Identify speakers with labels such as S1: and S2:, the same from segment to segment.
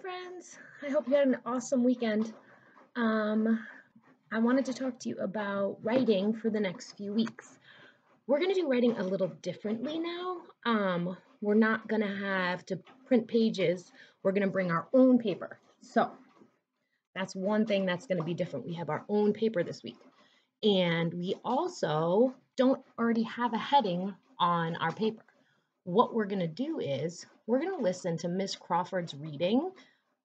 S1: friends. I hope you had an awesome weekend. Um, I wanted to talk to you about writing for the next few weeks. We're going to do writing a little differently now. We're not going to have to print pages. We're going to bring our own paper. So that's one thing that's going to be different. We have our own paper this week. And we also don't already have a heading on our paper. What we're going to do is we're going to listen to Miss Crawford's reading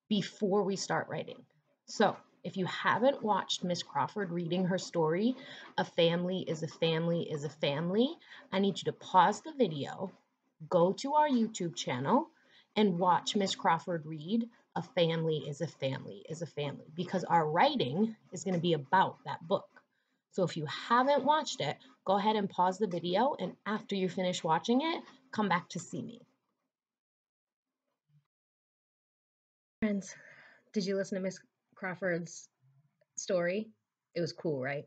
S1: before we start writing. So if you haven't watched Miss Crawford reading her story, A Family is a Family is a Family, I need you to pause the video, go to our YouTube channel, and watch Miss Crawford read A Family is a Family is a Family, because our writing is going to be about that book. So if you haven't watched it, go ahead and pause the video, and after you finish watching it, come back to see me. Friends, did you listen to Miss Crawford's story? It was cool, right?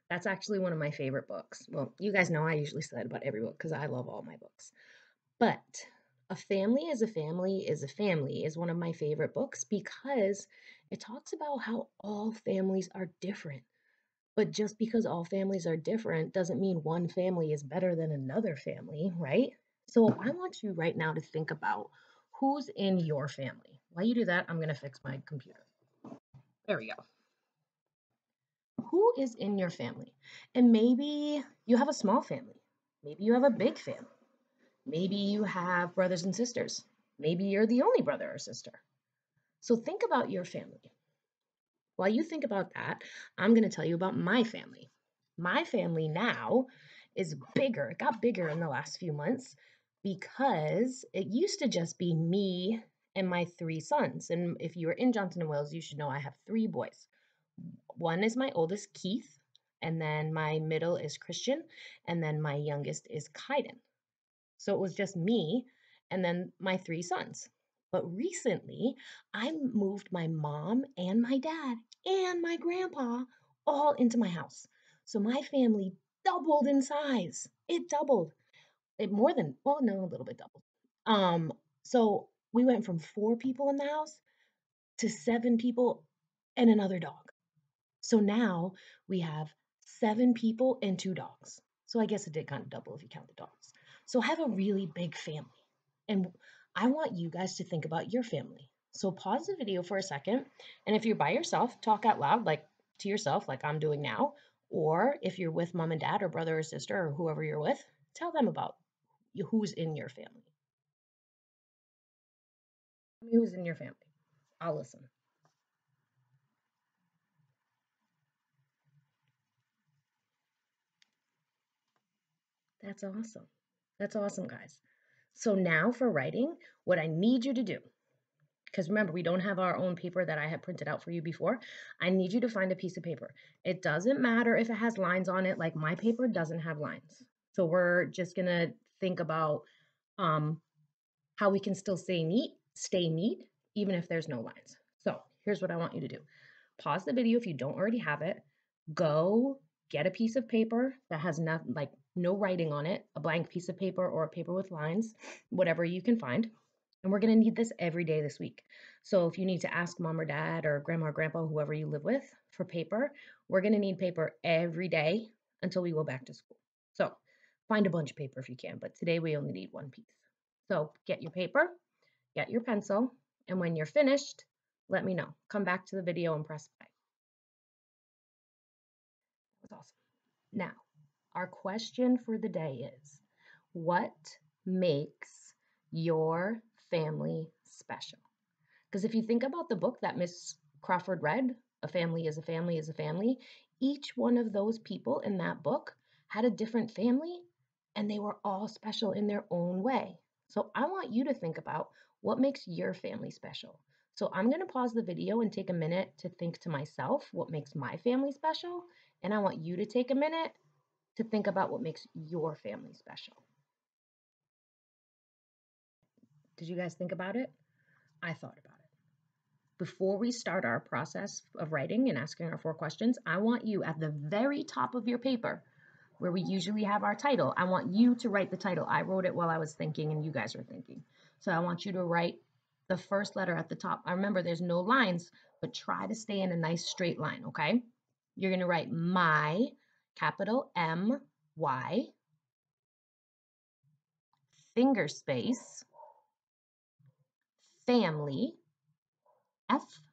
S1: That's actually one of my favorite books. Well, you guys know I usually say that about every book because I love all my books. But A Family is a Family is a Family is one of my favorite books because it talks about how all families are different. But just because all families are different doesn't mean one family is better than another family, right? So I want you right now to think about who's in your family. While you do that, I'm going to fix my computer. There we go. Who is in your family? And maybe you have a small family. Maybe you have a big family. Maybe you have brothers and sisters. Maybe you're the only brother or sister. So think about your family. While you think about that, I'm going to tell you about my family. My family now is bigger. It got bigger in the last few months because it used to just be me and my three sons. And if you were in Johnson & Wales, you should know I have three boys. One is my oldest, Keith, and then my middle is Christian, and then my youngest is Kaiden. So it was just me and then my three sons. But recently, I moved my mom and my dad and my grandpa all into my house. So my family doubled in size. It doubled. It more than, well, no, a little bit doubled. So we went from 4 people in the house to 7 people and another dog. So now we have 7 people and 2 dogs. So I guess it did kind of double if you count the dogs. So I have a really big family. And I want you guys to think about your family. So pause the video for a second. And if you're by yourself, talk out loud, like to yourself, like I'm doing now. Or if you're with mom and dad or brother or sister or whoever you're with, tell them about who's in your family. Tell me who's in your family. I'll listen. That's awesome. That's awesome, guys. So now for writing, what I need you to do, because remember, we don't have our own paper that I had printed out for you before. I need you to find a piece of paper. It doesn't matter if it has lines on it, like my paper doesn't have lines. So we're just gonna think about how we can still stay neat, even if there's no lines. So here's what I want you to do. Pause the video if you don't already have it. Go get a piece of paper that has no writing on it, a blank piece of paper or a paper with lines, whatever you can find. And we're going to need this every day this week. So if you need to ask mom or dad or grandma or grandpa, whoever you live with, for paper, we're going to need paper every day until we go back to school. So find a bunch of paper if you can, but today we only need one piece. So get your paper, get your pencil, and when you're finished, let me know. Come back to the video and press play. That was awesome. Now, our question for the day is, what makes your family special? Because if you think about the book that Miss Crawford read, A Family is a Family is a Family, each one of those people in that book had a different family, and they were all special in their own way. So I want you to think about what makes your family special. So I'm going to pause the video and take a minute to think to myself what makes my family special, and I want you to take a minute to think about what makes your family special. Did you guys think about it? I thought about it. Before we start our process of writing and asking our 4 questions, I want you at the very top of your paper, where we usually have our title, I want you to write the title. I wrote it while I was thinking and you guys are thinking. So I want you to write the first letter at the top. I remember there's no lines, but try to stay in a nice straight line, okay? You're going to write my, capital M-Y, finger space, family, F-A-M-I-L-Y.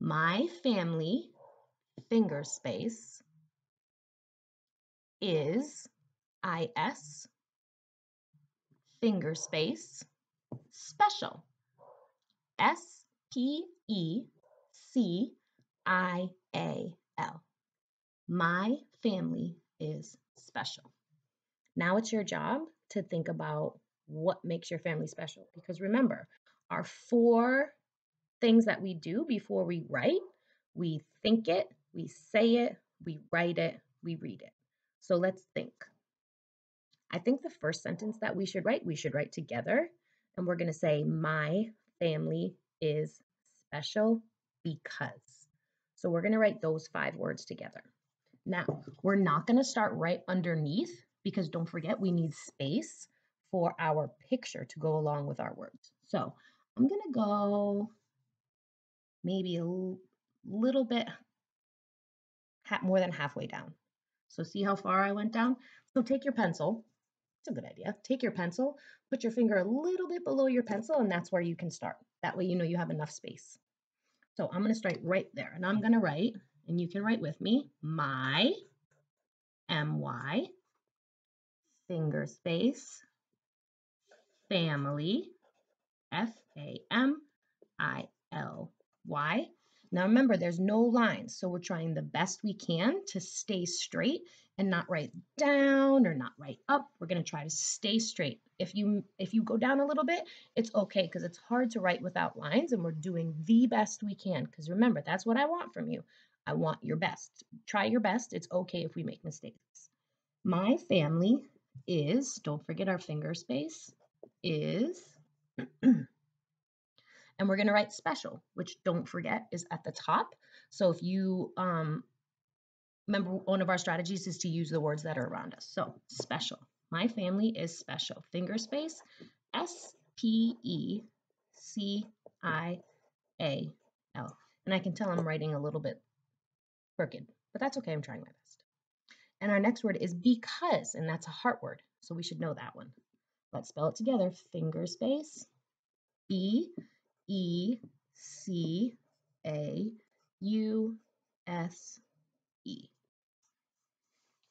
S1: My family, finger space, is I-S, finger space, special, S-P-E-C-I-A-L. My family is special. Now it's your job to think about what makes your family special. Because remember, our 4 things that we do before we write, we think it, we say it, we write it, we read it. So let's think. I think the first sentence that we should write together. And we're going to say, my family is special because. So we're going to write those 5 words together. Now, we're not going to start right underneath because don't forget we need space for our picture to go along with our words. So I'm going to go maybe a little bit more than halfway down. So see how far I went down? So take your pencil. It's a good idea. Take your pencil, put your finger a little bit below your pencil, and that's where you can start. That way you know you have enough space. So I'm going to start right there, and I'm going to write, and you can write with me, my, M-Y, finger space, family, F-A-M-I-L-Y. Now remember, there's no lines, so we're trying the best we can to stay straight and not write down or not write up. We're going to try to stay straight. If you go down a little bit, it's okay because it's hard to write without lines, and we're doing the best we can because remember, that's what I want from you. I want your best. Try your best. It's okay if we make mistakes. My family is, don't forget our finger space, is, and we're going to write special, which don't forget is at the top. So if you remember, one of our strategies is to use the words that are around us. So special. My family is special. Finger space, S-P-E-C-I-A-L. And I can tell I'm writing a little bit crooked, but that's okay. I'm trying my best. And our next word is because, and that's a heart word. So we should know that one. Let's spell it together. Finger space, B-E-C-A-U-S-E.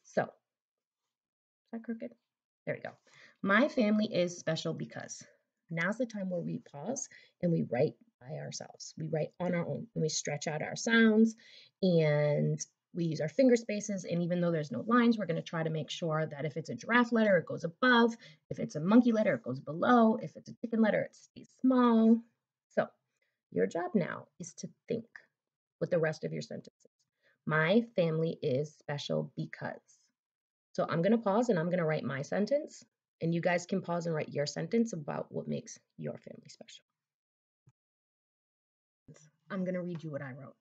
S1: So, is that crooked? There we go. My family is special because. Now's the time where we pause and we write by ourselves. We write on our own and we stretch out our sounds and we use our finger spaces. And even though there's no lines, we're going to try to make sure that if it's a giraffe letter, it goes above. If it's a monkey letter, it goes below. If it's a chicken letter, it stays small. So your job now is to think with the rest of your sentences. My family is special because. So I'm going to pause and I'm going to write my sentence. And you guys can pause and write your sentence about what makes your family special. I'm going to read you what I wrote.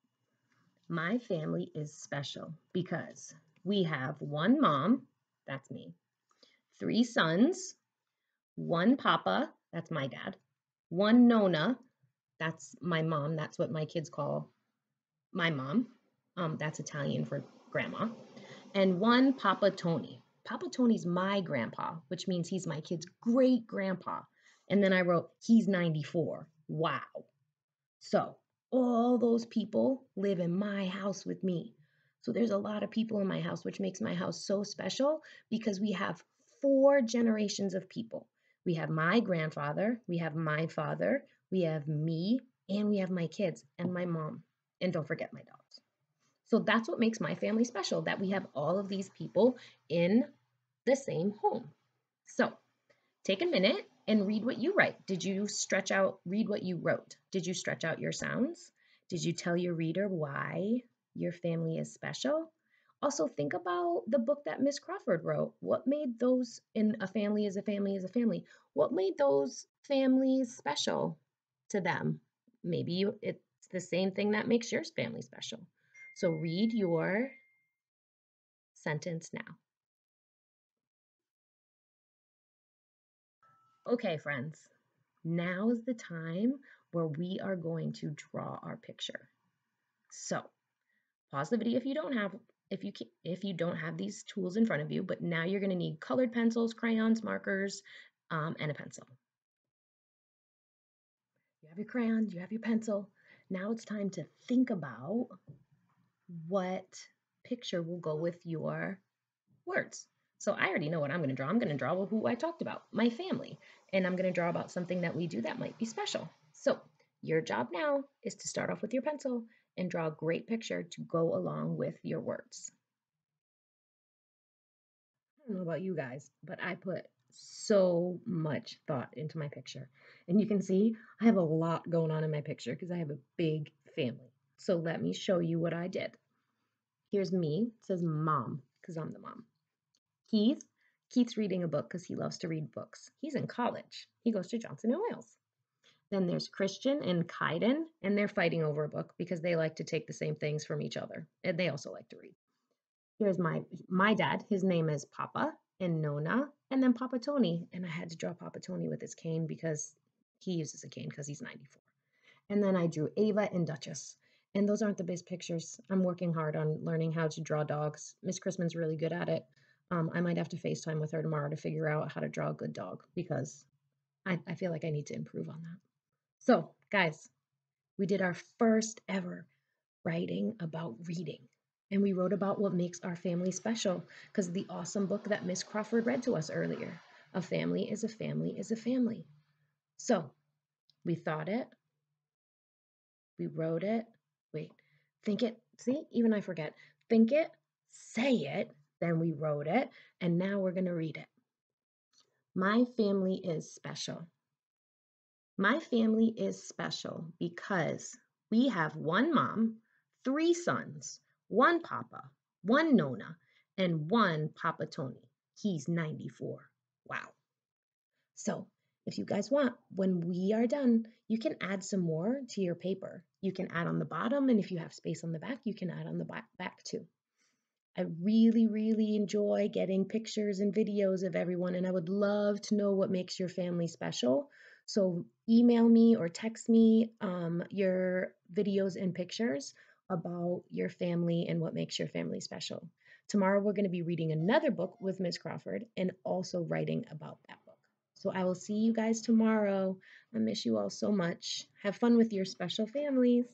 S1: My family is special because we have 1 mom, that's me, 3 sons, 1 papa, that's my dad, 1 nonna, that's my mom, that's what my kids call my mom, that's Italian for grandma, and 1 Papa Tony. Papa Tony's my grandpa, which means he's my kid's great grandpa. And then I wrote, he's 94. Wow. So all those people live in my house with me. So there's a lot of people in my house, which makes my house so special because we have 4 generations of people. We have my grandfather, we have my father, we have me, and we have my kids and my mom. And don't forget my dogs. So that's what makes my family special, that we have all of these people in the same home. So take a minute and read what you write. Did you read what you wrote? Did you stretch out your sounds? Did you tell your reader why your family is special? Also, think about the book that Miss Crawford wrote. What made those in A Family is a Family is a Family? What made those families special to them? Maybe it's the same thing that makes your family special. So read your sentence now. Okay, friends, now is the time where we are going to draw our picture. So pause the video if you don't have these tools in front of you, but now you're going to need colored pencils, crayons, markers, and a pencil. You have your crayons, you have your pencil. Now it's time to think about what picture will go with your words. So I already know what I'm going to draw. I'm going to draw who I talked about, my family, and I'm going to draw about something that we do that might be special. So your job now is to start off with your pencil and draw a great picture to go along with your words. I don't know about you guys, but I put so much thought into my picture. And you can see I have a lot going on in my picture because I have a big family. So let me show you what I did. Here's me. It says mom because I'm the mom. Keith. Keith's reading a book because he loves to read books. He's in college. He goes to Johnson & Wales. Then there's Christian and Kaiden, and they're fighting over a book because they like to take the same things from each other. And they also like to read. Here's my dad. His name is Papa and Nona, and then Papa Tony. And I had to draw Papa Tony with his cane because he uses a cane because he's 94. And then I drew Ava and Duchess. And those aren't the best pictures. I'm working hard on learning how to draw dogs. Miss Christman's really good at it. I might have to FaceTime with her tomorrow to figure out how to draw a good dog because I feel like I need to improve on that. So, guys, we did our first ever writing about reading. And we wrote about what makes our family special because of the awesome book that Miss Crawford read to us earlier. A family is a family is a family. So we thought it, we wrote it, wait, think it, see, even I forget. Think it, say it, then we wrote it, and now we're going to read it. My family is special. My family is special because we have one mom, 3 sons, 1 papa, 1 Nona, and 1 Papa Tony. He's 94. Wow. So if you guys want, when we are done, you can add some more to your paper. You can add on the bottom, and if you have space on the back, you can add on the back too. I really, really enjoy getting pictures and videos of everyone, and I would love to know what makes your family special. So email me or text me your videos and pictures about your family and what makes your family special. Tomorrow we're going to be reading another book with Ms. Crawford and also writing about that book. So I will see you guys tomorrow. I miss you all so much. Have fun with your special families.